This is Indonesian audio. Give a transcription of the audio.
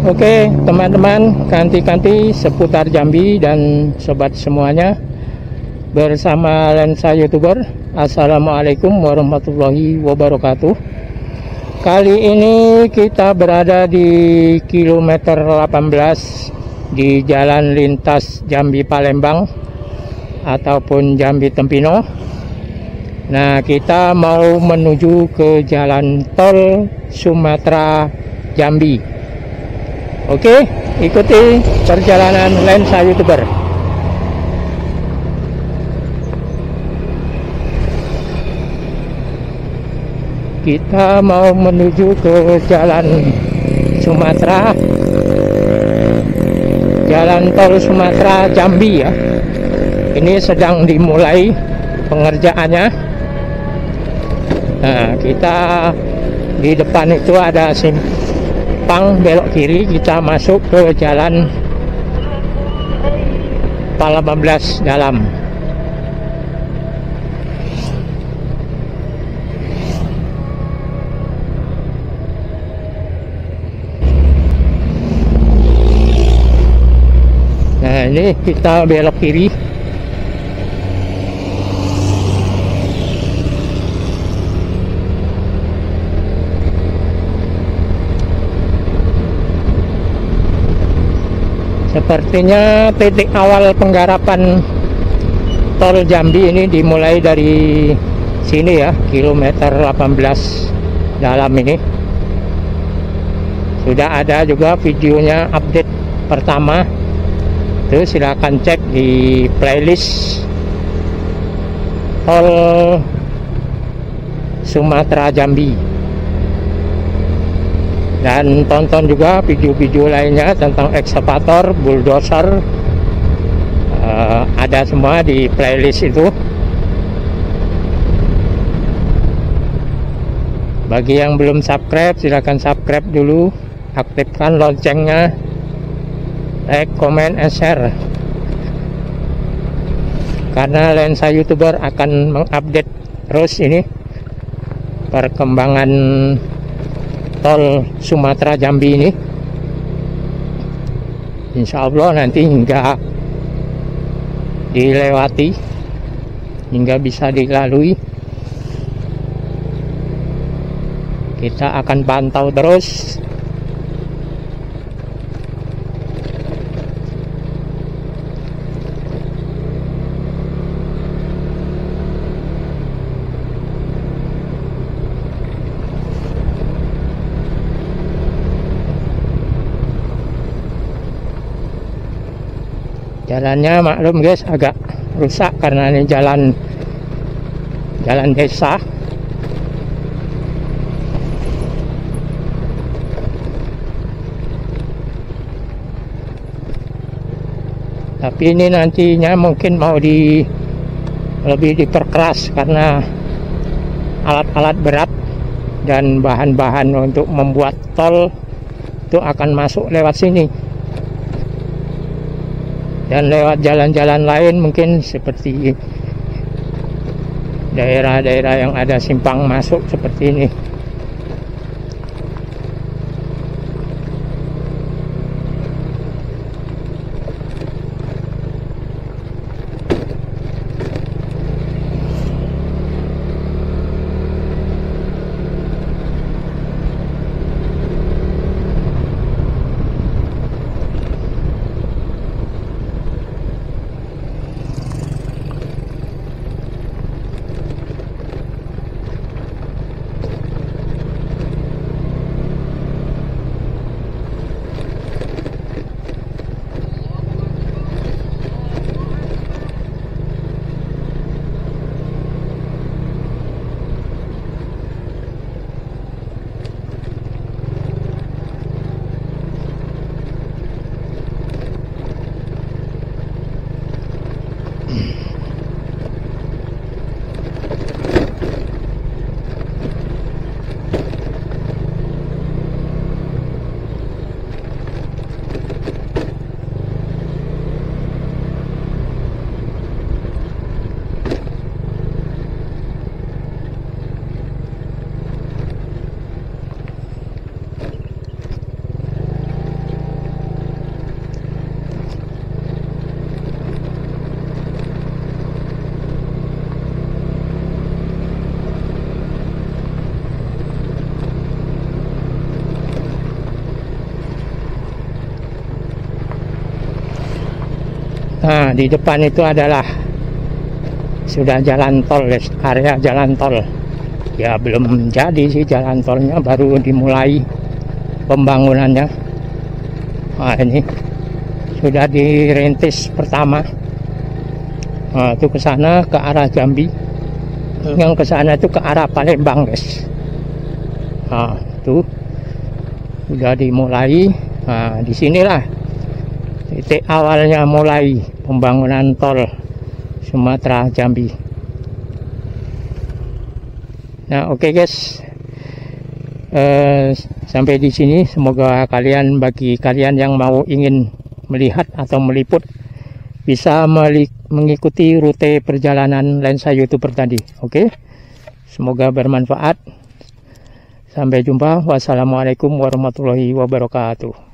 Oke teman-teman, kanti-kanti seputar Jambi dan sobat semuanya, bersama Lensa YouTuber. Assalamualaikum warahmatullahi wabarakatuh. Kali ini kita berada di kilometer 18 di jalan lintas Jambi Palembang ataupun Jambi Tempino. Nah, kita mau menuju ke jalan tol Sumatera Jambi. Oke, ikuti perjalanan Lensa YouTuber. Kita mau menuju ke jalan Sumatera, jalan tol Sumatera Jambi ya. Ini sedang dimulai pengerjaannya. Nah, kita di depan itu ada simpang belok kiri, kita masuk ke jalan Palembang dalam. Nah, ini kita belok kiri. Sepertinya titik awal penggarapan tol Jambi ini dimulai dari sini ya, kilometer 18 dalam ini. Sudah ada juga videonya update pertama. Itu silakan cek di playlist tol Sumatera Jambi. Dan tonton juga video-video lainnya tentang ekskavator, bulldozer, ada semua di playlist itu. Bagi yang belum subscribe, silahkan subscribe dulu, aktifkan loncengnya, like, comment, and share, karena Lensa YouTuber akan mengupdate terus ini perkembangan tol Sumatera Jambi ini. Insya Allah nanti hingga dilewati, hingga bisa dilalui, kita akan pantau terus. Jalannya maklum guys, agak rusak karena ini jalan desa. Tapi ini nantinya mungkin mau lebih diperkeras karena alat-alat berat dan bahan-bahan untuk membuat tol itu akan masuk lewat sini. Dan lewat jalan-jalan lain mungkin seperti daerah-daerah yang ada simpang masuk seperti ini. di depan itu adalah sudah jalan tol, area jalan tol. Ya belum jadi sih jalan tolnya, baru dimulai pembangunannya. Nah, ini sudah dirintis pertama. Nah, itu ke sana ke arah Jambi. Yang ke sana itu ke arah Palembang, guys. Nah, itu sudah dimulai. Nah, disinilah titik awalnya mulai pembangunan tol Sumatera Jambi. Nah, oke guys, sampai di sini. Semoga bagi kalian yang ingin melihat atau meliput bisa mengikuti rute perjalanan lensa YouTuber tadi. Oke, semoga bermanfaat. Sampai jumpa. Wassalamualaikum warahmatullahi wabarakatuh.